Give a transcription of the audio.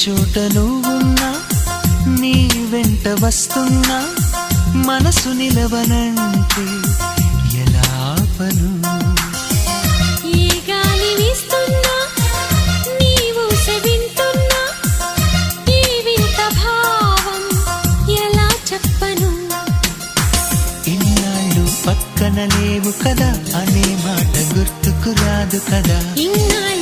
చోట నువ్వున్నా నీ వెంట వస్తున్నా మనసు నిలవనంటే ఎలా ఆపను ఏ గాలి వీస్తున్నా నీవు వింటున్నా ఈ వింత భావం ఎలా చెప్పను ఇన్నాళ్ళు పక్కన లేవు కదా అనే మాట గుర్తుకు రాదు కదా ఇన్నాళ్ళు